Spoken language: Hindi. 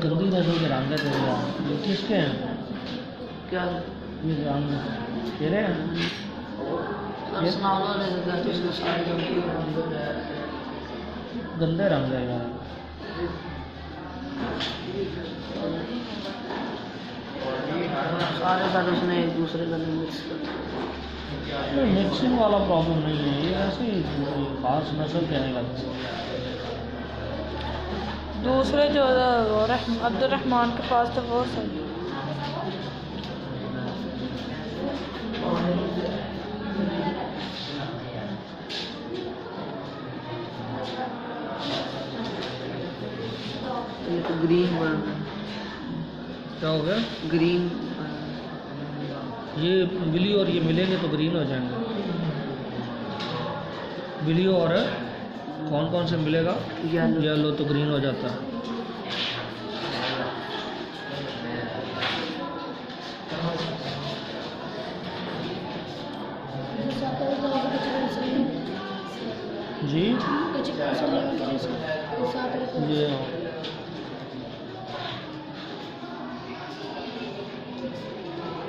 गंदी नस्ल के रंग है ये किसके हैं? क्या ये रंग तेरे हैं? गंदे रंग है यार। सारे साथ उसने एक दूसरे का मिक्स कर मिक्सिंग वाला प्रॉब्लम नहीं है, ये ऐसे ही खास नस्ल कहने लगते हैं। दूसरे जो अब्दुलरहमान के पास तो वो सही। ये तो ग्रीन बन रहा है। क्या हो गया? ग्रीन ये बिली और ये मिलेंगे तो ग्रीन हो जाएंगे। बिली और कौन कौन से मिलेगा? येलो तो ग्रीन हो जाता है। जी जी।